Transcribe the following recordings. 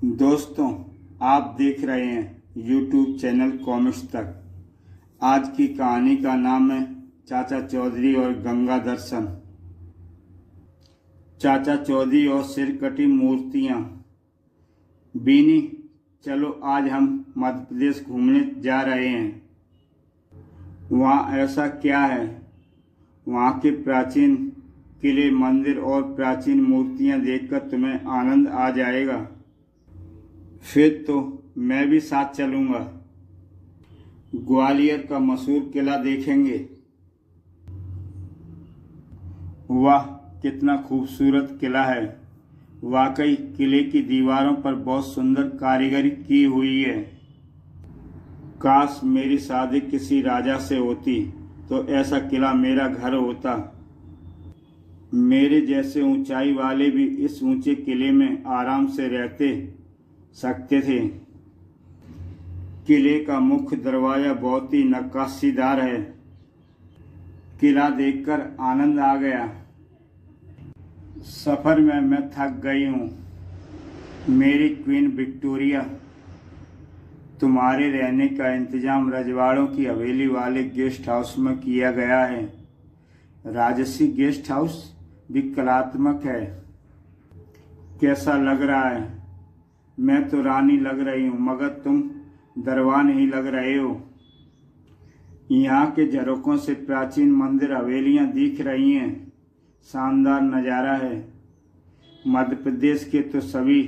दोस्तों, आप देख रहे हैं YouTube चैनल कॉमिक्स तक। आज की कहानी का नाम है चाचा चौधरी और गंगा दर्शन। चाचा चौधरी और सिर कटी मूर्तियाँ। बीनी, चलो आज हम मध्य प्रदेश घूमने जा रहे हैं। वहाँ ऐसा क्या है? वहाँ के प्राचीन किले, मंदिर और प्राचीन मूर्तियाँ देखकर तुम्हें आनंद आ जाएगा। फिर तो मैं भी साथ चलूँगा। ग्वालियर का मशहूर किला देखेंगे। वाह, कितना खूबसूरत किला है। वाकई किले की दीवारों पर बहुत सुंदर कारीगरी की हुई है। काश मेरी शादी किसी राजा से होती तो ऐसा किला मेरा घर होता। मेरे जैसे ऊंचाई वाले भी इस ऊंचे किले में आराम से रहते सकते थे। किले का मुख्य दरवाजा बहुत ही नक्काशीदार है। किला देखकर आनंद आ गया। सफर में मैं थक गई हूँ। मेरी क्वीन विक्टोरिया, तुम्हारे रहने का इंतजाम रजवाड़ों की हवेली वाले गेस्ट हाउस में किया गया है। राजसी गेस्ट हाउस भी कलात्मक है। कैसा लग रहा है? मैं तो रानी लग रही हूँ, मगर तुम दरबार नहीं लग रहे हो। यहाँ के झरोकों से प्राचीन मंदिर, हवेलियाँ दिख रही हैं। शानदार नज़ारा है। मध्य प्रदेश के तो सभी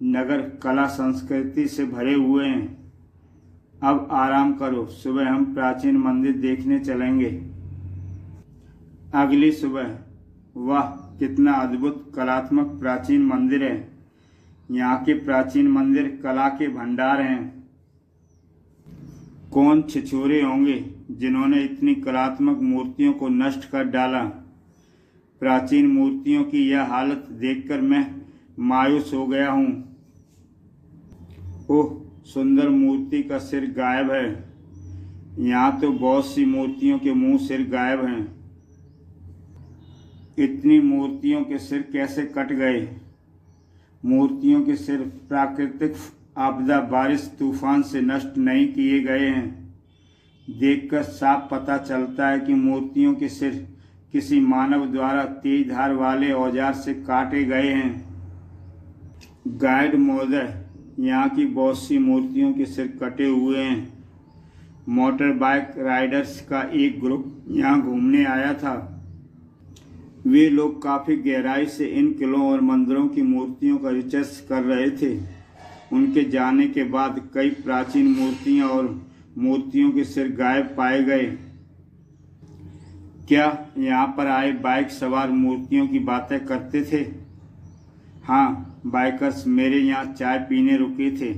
नगर कला संस्कृति से भरे हुए हैं। अब आराम करो, सुबह हम प्राचीन मंदिर देखने चलेंगे। अगली सुबह। वाह, कितना अद्भुत कलात्मक प्राचीन मंदिर है। यहाँ के प्राचीन मंदिर कला के भंडार हैं। कौन छिछोरे होंगे जिन्होंने इतनी कलात्मक मूर्तियों को नष्ट कर डाला। प्राचीन मूर्तियों की यह हालत देखकर मैं मायूस हो गया हूँ। ओह, सुंदर मूर्ति का सिर गायब है। यहाँ तो बहुत सी मूर्तियों के मुंह सिर गायब हैं। इतनी मूर्तियों के सिर कैसे कट गए? मूर्तियों के सिर प्राकृतिक आपदा, बारिश, तूफान से नष्ट नहीं किए गए हैं। देखकर साफ पता चलता है कि मूर्तियों के सिर किसी मानव द्वारा तेज धार वाले औजार से काटे गए हैं। गाइड महोदय, यहाँ की बहुत सी मूर्तियों के सिर कटे हुए हैं। मोटर बाइक राइडर्स का एक ग्रुप यहाँ घूमने आया था। वे लोग काफ़ी गहराई से इन किलों और मंदिरों की मूर्तियों का रिसर्च कर रहे थे। उनके जाने के बाद कई प्राचीन मूर्तियां और मूर्तियों के सिर गायब पाए गए। क्या यहाँ पर आए बाइक सवार मूर्तियों की बातें करते थे? हाँ, बाइकर्स मेरे यहाँ चाय पीने रुके थे।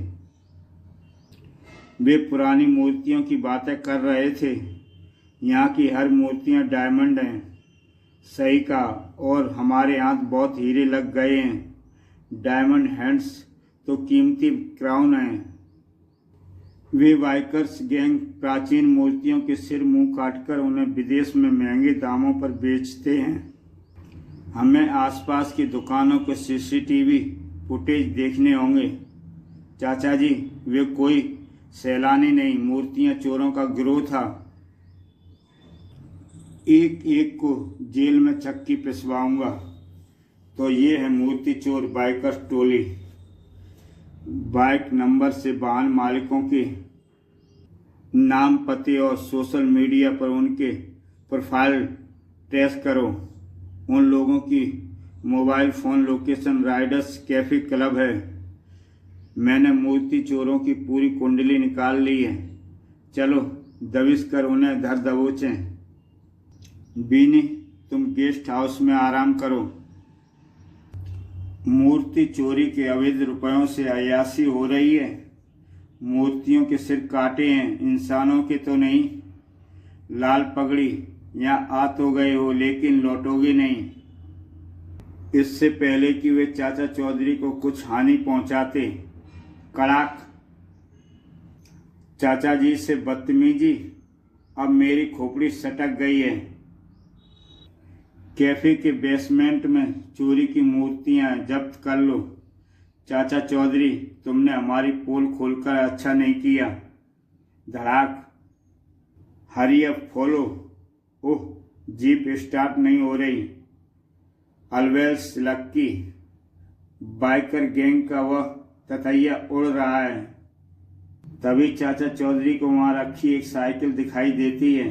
वे पुरानी मूर्तियों की बातें कर रहे थे। यहाँ की हर मूर्तियाँ डायमंड हैं। सही कहा, और हमारे हाथ बहुत हीरे लग गए हैं। डायमंड हैंड्स तो कीमती क्राउन हैं। वे बाइकर्स गैंग प्राचीन मूर्तियों के सिर मुंह काटकर उन्हें विदेश में महंगे दामों पर बेचते हैं। हमें आसपास की दुकानों के सीसीटीवी फुटेज देखने होंगे। चाचा जी, वे कोई सैलानी नहीं, मूर्तियां चोरों का गिरोह था। एक एक को जेल में चक्की पिसवाऊंगा। तो ये है मूर्ति चोर बाइकर टोली। बाइक नंबर से वाहन मालिकों के नाम, पते और सोशल मीडिया पर उनके प्रोफाइल ट्रेस करो। उन लोगों की mobile phone location Riders cafe club है। मैंने मूर्ति चोरों की पूरी कुंडली निकाल ली है। चलो दबिश कर उन्हें धर दबोचें। बीनी, तुम गेस्ट हाउस में आराम करो। मूर्ति चोरी के अवैध रुपयों से अय्याशी हो रही है। मूर्तियों के सिर काटे हैं, इंसानों के तो नहीं। लाल पगड़ी, यहाँ आ तो गए हो लेकिन लौटोगे नहीं। इससे पहले कि वे चाचा चौधरी को कुछ हानि पहुंचाते। कड़ाक। चाचा जी से बदतमीजी। अब मेरी खोपड़ी सटक गई है। कैफे के बेसमेंट में चोरी की मूर्तियां जब्त कर लो। चाचा चौधरी, तुमने हमारी पोल खोलकर अच्छा नहीं किया। धड़ाक। Hurry up follow. ओह, जीप स्टार्ट नहीं हो रही। ऑलवेज लक्की। बाइकर गैंग का वह ततैया उड़ रहा है। तभी चाचा चौधरी को वहां रखी एक साइकिल दिखाई देती है।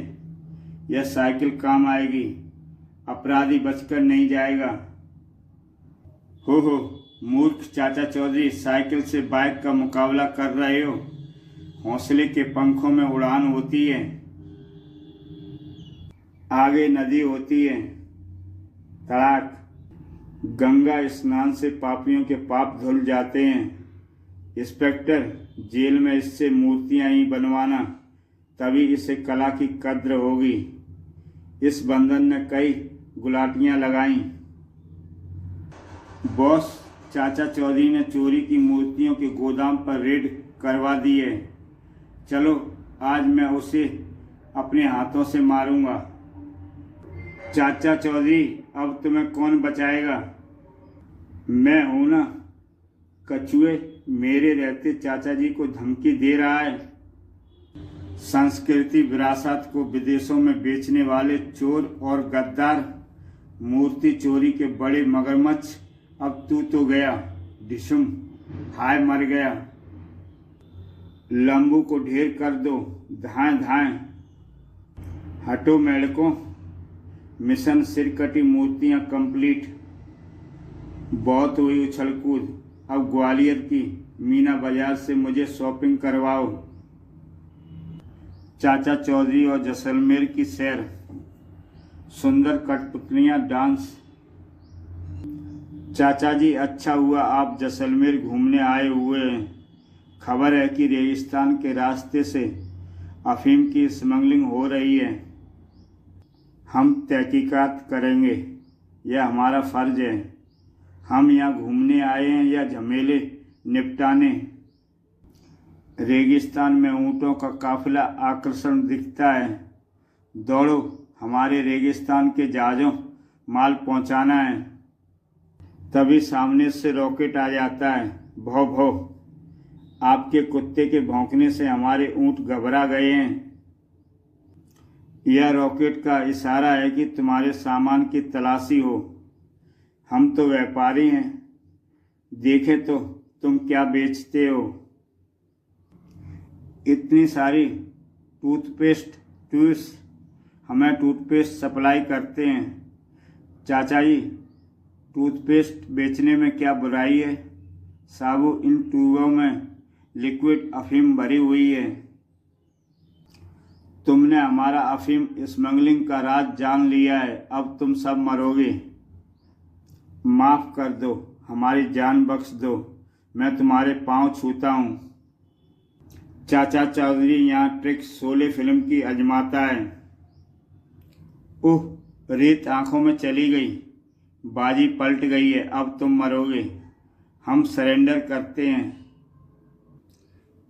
यह साइकिल काम आएगी, अपराधी बचकर नहीं जाएगा। हो मूर्ख चाचा चौधरी, साइकिल से बाइक का मुकाबला कर रहे हो। हौसले के पंखों में उड़ान होती है, आगे नदी होती है। तड़ाक। गंगा स्नान से पापियों के पाप धुल जाते हैं। इंस्पेक्टर, जेल में इससे मूर्तियां ही बनवाना, तभी इसे कला की कद्र होगी। इस बंधन ने कई गुलाटियां लगाई। बॉस, चाचा चौधरी ने चोरी की मूर्तियों के गोदाम पर रेड करवा दी है। चलो, आज मैं उसे अपने हाथों से मारूंगा। चाचा चौधरी, अब तुम्हें कौन बचाएगा? मैं हूं ना। कछुए, मेरे रहते चाचा जी को धमकी दे रहा है। संस्कृति विरासत को विदेशों में बेचने वाले चोर और गद्दार, मूर्ति चोरी के बड़े मगरमच्छ, अब तू तो गया। डिशुम, हाय मर गया। लंबू को ढेर कर दो, धाएं धाएं। हटो मेढकों, मिशन सिरकटी मूर्तियां कंप्लीट। बहुत हुई उछल कूद, अब ग्वालियर की मीना बाजार से मुझे शॉपिंग करवाओ। चाचा चौधरी और जैसलमेर की सैर, सुंदर कठपुतलियां डांस। चाचा जी, अच्छा हुआ आप जैसलमेर घूमने आए हुए हैं। खबर है कि रेगिस्तान के रास्ते से अफीम की स्मगलिंग हो रही है। हम तहकीकात करेंगे, यह हमारा फर्ज है। हम यहाँ घूमने आए हैं या झमेले निपटाने? रेगिस्तान में ऊँटों का काफिला आकर्षण दिखता है। दौड़ो, हमारे रेगिस्तान के जहाज़ों माल पहुँचाना है। तभी सामने से रॉकेट आ जाता है। भौ भौ, आपके कुत्ते के भौंकने से हमारे ऊँट घबरा गए हैं। यह रॉकेट का इशारा है कि तुम्हारे सामान की तलाशी हो। हम तो व्यापारी हैं, देखे तो तुम क्या बेचते हो। इतनी सारी टूथपेस्ट ट्यूब्स, हमें टूथपेस्ट सप्लाई करते हैं। चाचा जी, टूथपेस्ट बेचने में क्या बुराई है? साबु, इन ट्यूबों में लिक्विड अफीम भरी हुई है। तुमने हमारा अफीम स्मगलिंग का राज जान लिया है, अब तुम सब मरोगे। माफ़ कर दो, हमारी जान बख्श दो, मैं तुम्हारे पांव छूता हूँ। चाचा चौधरी यहाँ ट्रिक शोले फिल्म की आजमाता है। ओह, रेत आंखों में चली गई, बाजी पलट गई है, अब तुम मरोगे। हम सरेंडर करते हैं।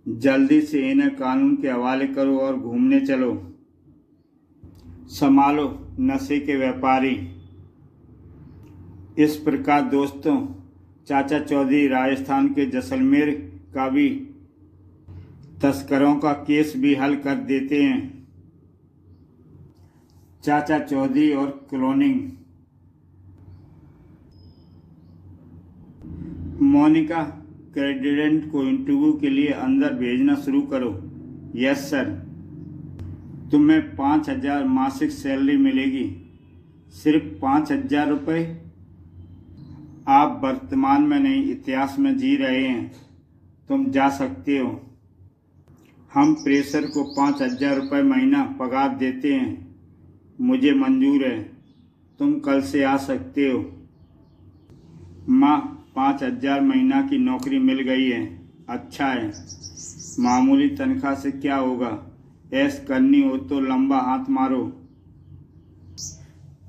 जल्दी से इन्हें कानून के हवाले करो और घूमने चलो। संभालो नशे के व्यापारी। इस प्रकार दोस्तों, चाचा चौधरी राजस्थान के जैसलमेर का भी तस्करों का केस भी हल कर देते हैं। चाचा चौधरी और क्लोनिंग। मोनिका, कैंडिडेट को इंटरव्यू के लिए अंदर भेजना शुरू करो। Yes sir. तुम्हें 5,000 मासिक सैलरी मिलेगी। सिर्फ 5,000 रुपये? आप वर्तमान में नहीं, इतिहास में जी रहे हैं। तुम जा सकते हो। हम प्रेशर को 5,000 रुपये महीना पगार देते हैं। मुझे मंजूर है। तुम कल से आ सकते हो। माँ, 5,000 महीना की नौकरी मिल गई है। अच्छा है। मामूली तनख्वाह से क्या होगा? ऐश करनी हो तो लंबा हाथ मारो।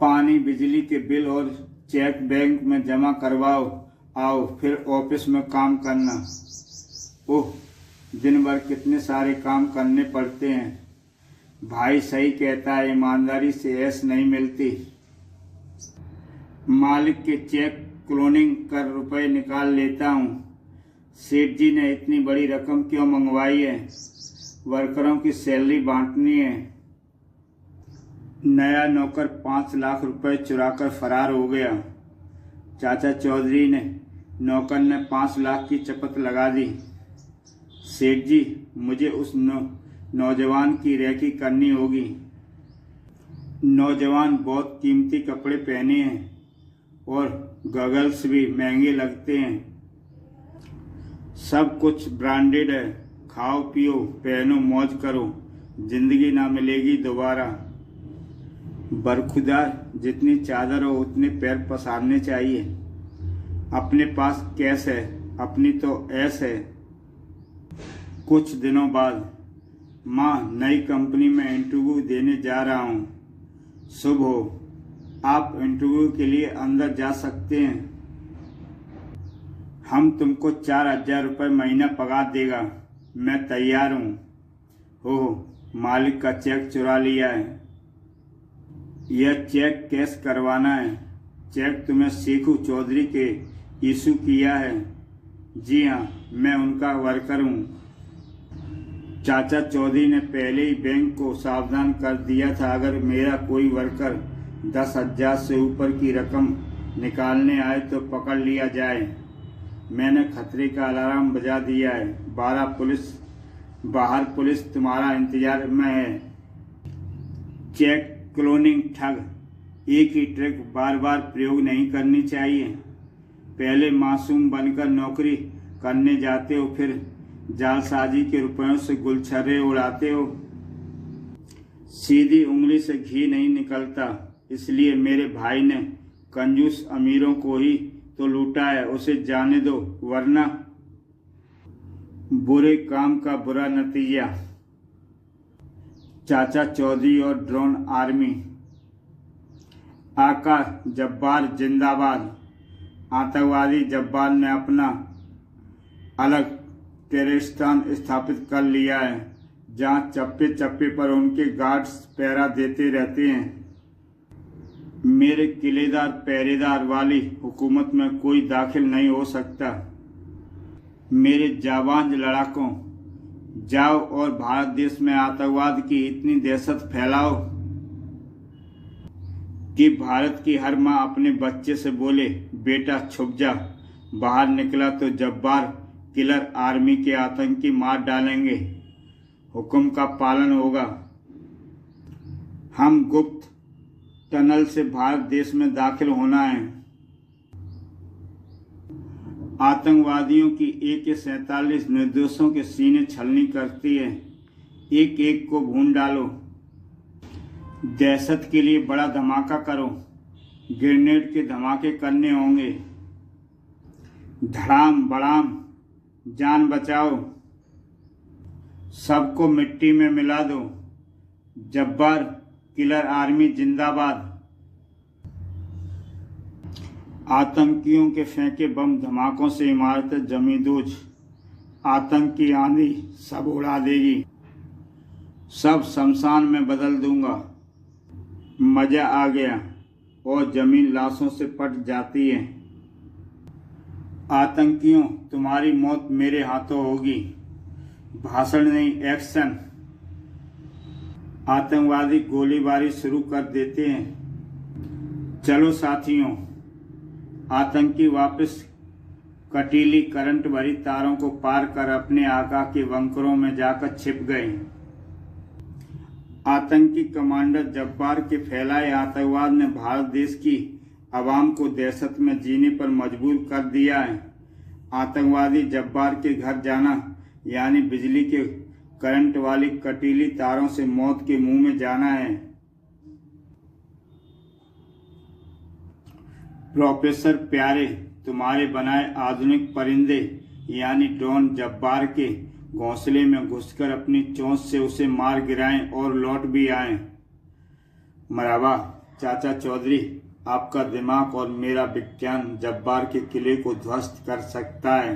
पानी बिजली के बिल और चेक बैंक में जमा करवाओ। आओ, फिर ऑफिस में काम करना। ओह, दिन भर कितने सारे काम करने पड़ते हैं। भाई सही कहता है, ईमानदारी से ऐश नहीं मिलती। मालिक के चेक क्लोनिंग कर रुपए निकाल लेता हूँ। सेठ जी ने इतनी बड़ी रकम क्यों मंगवाई है? वर्करों की सैलरी बांटनी है। नया नौकर 5 लाख रुपए चुराकर फरार हो गया। चाचा चौधरी ने नौकर ने 5 लाख की चपत लगा दी। सेठ जी, मुझे उस नौजवान की रेकी करनी होगी। नौजवान बहुत कीमती कपड़े पहने हैं और गगल्स भी महंगे लगते हैं। सब कुछ ब्रांडेड है। खाओ पियो पहनो मौज करो, जिंदगी ना मिलेगी दोबारा। बरखुदार जितनी चादर हो उतने पैर पसारने चाहिए। अपने पास कैश है, अपनी तो ऐश है। कुछ दिनों बाद माँ, नई कंपनी में इंटरव्यू देने जा रहा हूँ। शुभ हो, आप इंटरव्यू के लिए अंदर जा सकते हैं। हम तुमको 4,000 रुपये महीना पगार देगा। मैं तैयार हूँ। हो, मालिक का चेक चुरा लिया है। यह चेक कैश करवाना है। चेक तुम्हें शेखू चौधरी के इशू किया है। जी हाँ, मैं उनका वर्कर हूँ। चाचा चौधरी ने पहले ही बैंक को सावधान कर दिया था, अगर मेरा कोई वर्कर 10,000 से ऊपर की रकम निकालने आए तो पकड़ लिया जाए। मैंने खतरे का अलार्म बजा दिया है। बाहर पुलिस तुम्हारा इंतजार में है। चेक क्लोनिंग ठग, एक ही ट्रिक बार बार प्रयोग नहीं करनी चाहिए। पहले मासूम बनकर नौकरी करने जाते हो, फिर जालसाजी के रुपयों से गुलछर्रे उड़ाते हो। सीधी उंगली से घी नहीं निकलता, इसलिए मेरे भाई ने कंजूस अमीरों को ही तो लूटा है, उसे जाने दो, वरना बुरे काम का बुरा नतीजा। चाचा चौधरी और ड्रोन आर्मी। आका जब्बार जिंदाबाद। आतंकवादी जब्बार ने अपना अलग टेररिस्तान स्थापित कर लिया है, जहां चप्पे चप्पे पर उनके गार्ड्स पहरा देते रहते हैं। मेरे किलेदार पहरेदार वाली हुकूमत में कोई दाखिल नहीं हो सकता। मेरे जाबांज लड़ाकों, जाओ और भारत देश में आतंकवाद की इतनी दहशत फैलाओ कि भारत की हर माँ अपने बच्चे से बोले, बेटा छुप जा। बाहर निकला तो जब्बार किलर आर्मी के आतंकी मार डालेंगे। हुक्म का पालन होगा। हम गुप्त टनल से भारत देश में दाखिल होना है। आतंकवादियों की AK-47 निर्दोषों के सीने छलनी करती है। एक एक को भून डालो। दहशत के लिए बड़ा धमाका करो। ग्रेनेड के धमाके करने होंगे। धड़ाम बड़ाम, जान बचाओ। सबको मिट्टी में मिला दो। जब्बार किलर आर्मी जिंदाबाद। आतंकियों के फेंके बम धमाकों से इमारतें जमींदोज। आतंक की आंधी सब उड़ा देगी। सब शमशान में बदल दूंगा। मजा आ गया और जमीन लाशों से पट जाती है। आतंकियों, तुम्हारी मौत मेरे हाथों होगी। भाषण नहीं, एक्शन। आतंकवादी गोलीबारी शुरू कर देते हैं। चलो साथियों। आतंकी वापस कटीली करंट भरी तारों को पार कर अपने आका के बंकरों में जाकर छिप गए। आतंकी कमांडर जब्बार के फैलाए आतंकवाद ने भारत देश की आवाम को दहशत में जीने पर मजबूर कर दिया है। आतंकवादी जब्बार के घर जाना यानी बिजली के करंट वाली कटीली तारों से मौत के मुंह में जाना है। प्रोफेसर प्यारे, तुम्हारे बनाए आधुनिक परिंदे यानी ड्रोन जब्बार के घोंसले में घुसकर अपनी चोंच से उसे मार गिराएं और लौट भी आएं। मरहबा चाचा चौधरी, आपका दिमाग और मेरा विज्ञान जब्बार के किले को ध्वस्त कर सकता है।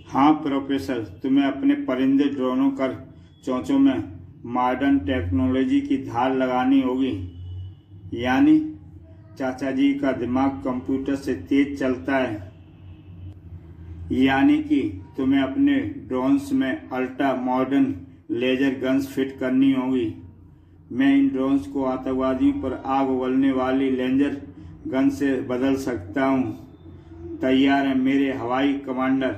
हाँ प्रोफेसर, तुम्हें अपने परिंदे ड्रोनों कर चोंचों में मॉडर्न टेक्नोलॉजी की धार लगानी होगी। यानी चाचा जी का दिमाग कंप्यूटर से तेज चलता है। यानी कि तुम्हें अपने ड्रोन्स में ultra modern laser guns fit करनी होगी। मैं इन ड्रोन्स को आतंकवादियों पर आग उगलने वाली लेजर गन से बदल सकता हूँ। तैयार है मेरे हवाई कमांडर?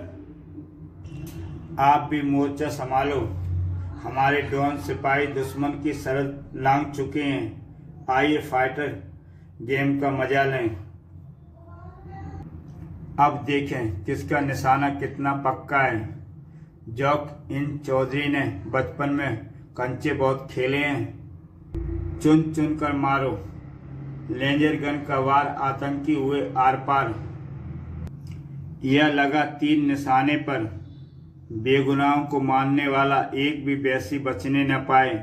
आप भी मोर्चा संभालो। हमारे ड्रोन सिपाही दुश्मन की सरहद लांघ चुके हैं। आइए फाइटर गेम का मजा लें। अब देखें किसका निशाना कितना पक्का है। जॉक इन चौधरी ने बचपन में कंचे बहुत खेले हैं। चुन चुन कर मारो। लेजर गन का वार आतंकी हुए आर पार। यह लगा 3 निशाने पर। बेगुनाहों को मारने वाला एक भी वैसी बचने न पाए।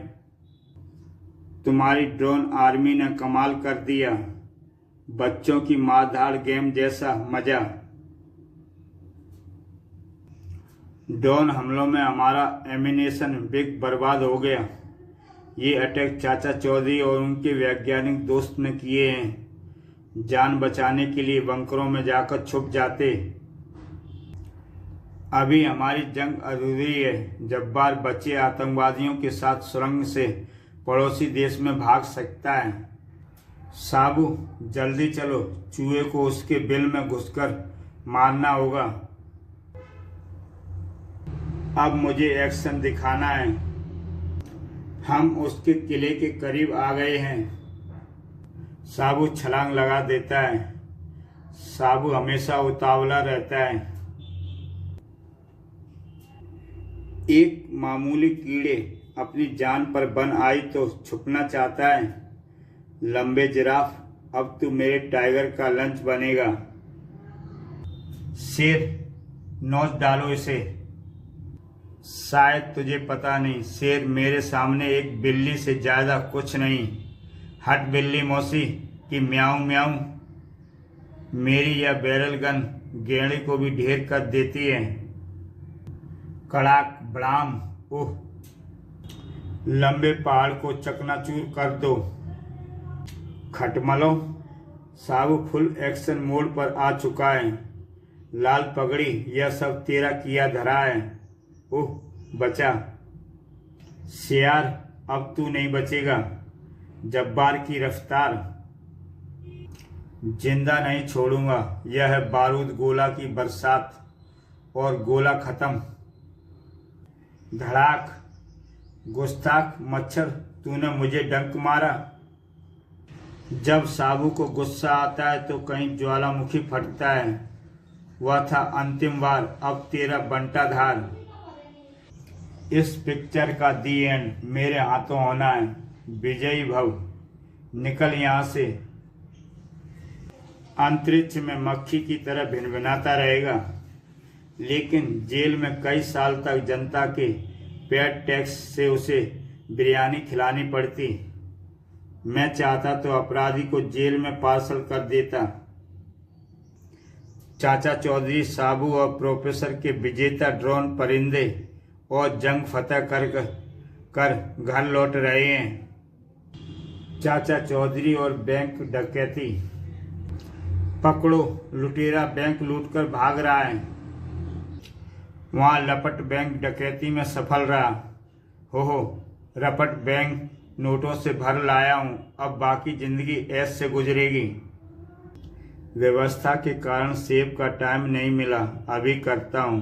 तुम्हारी ड्रोन आर्मी ने कमाल कर दिया। बच्चों की मारधाड़ गेम जैसा मजा। ड्रोन हमलों में हमारा एमिनेशन बिग बर्बाद हो गया। ये अटैक चाचा चौधरी और उनके वैज्ञानिक दोस्त ने किए हैं। जान बचाने के लिए बंकरों में जाकर छुप जाते। अभी हमारी जंग अधूरी है। जब्बार बच्चे आतंकवादियों के साथ सुरंग से पड़ोसी देश में भाग सकता है। साबू जल्दी चलो, चूहे को उसके बिल में घुसकर मारना होगा। अब मुझे एक्शन दिखाना है। हम उसके किले के करीब आ गए हैं। साबू छलांग लगा देता है। साबू हमेशा उतावला रहता है। एक मामूली कीड़े अपनी जान पर बन आई तो छुपना चाहता है। लंबे जिराफ, अब तू मेरे टाइगर का लंच बनेगा। शेर, नोच डालो इसे। शायद तुझे पता नहीं, शेर मेरे सामने एक बिल्ली से ज्यादा कुछ नहीं। हट बिल्ली मौसी की म्याऊं म्याऊं। मेरी यह बैरल गन गेंडे को भी ढेर कर देती है। कड़ाक बड़ाम, ओह! लंबे पहाड़ को चकनाचूर कर दो। खटमलो, साबू फुल एक्शन मोड पर आ चुका है। लाल पगड़ी, यह सब तेरा किया धरा है। ओह बचा। शेर, अब तू नहीं बचेगा। जब्बार की रफ्तार, जिंदा नहीं छोड़ूंगा। यह है बारूद गोला की बरसात और गोला खत्म। धड़ाक, गुस्ताख मच्छर, तूने मुझे डंक मारा। जब साबू को गुस्सा आता है तो कहीं ज्वालामुखी फटता है। वह था अंतिम बार, अब तेरा बंटाधार। इस पिक्चर का दी एंड मेरे हाथों होना है। विजयी भव। निकल यहाँ से। अंतरिक्ष में मक्खी की तरह भिनभिनाता रहेगा, लेकिन जेल में कई साल तक जनता के पेड टैक्स से उसे बिरयानी खिलानी पड़ती। मैं चाहता तो अपराधी को जेल में पार्सल कर देता। चाचा चौधरी साबू और प्रोफेसर के विजेता ड्रोन परिंदे और जंग फतह कर घर लौट रहे हैं। चाचा चौधरी और बैंक डकैती। पकड़ो, लुटेरा बैंक लूटकर भाग रहा है। वहां लपट बैंक डकैती में सफल रहा। हो रपट बैंक नोटों से भर लाया हूं। अब बाकी जिंदगी ऐश से गुजरेगी। व्यवस्था के कारण सेव का टाइम नहीं मिला, अभी करता हूं।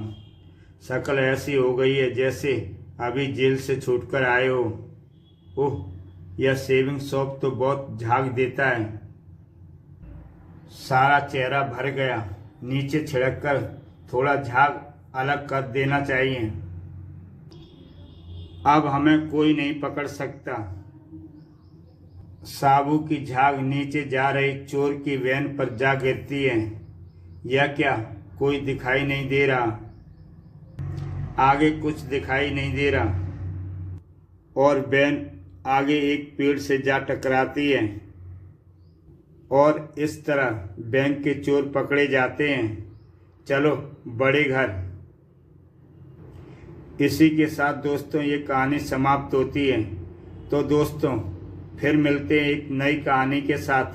शक्ल ऐसी हो गई है जैसे अभी जेल से छूटकर आए हो। ओह, यह सेविंग शॉप तो बहुत झाग देता है। सारा चेहरा भर गया। नीचे छिड़क कर थोड़ा झाग अलग कर देना चाहिए। अब हमें कोई नहीं पकड़ सकता। साबू की झाग नीचे जा रही चोर की वैन पर जा गिरती है। यह क्या, कोई दिखाई नहीं दे रहा। आगे कुछ दिखाई नहीं दे रहा और वैन आगे एक पेड़ से जा टकराती है और इस तरह बैंक के चोर पकड़े जाते हैं। चलो बड़े घर। इसी के साथ दोस्तों ये कहानी समाप्त होती है। तो दोस्तों फिर मिलते हैं एक नई कहानी के साथ।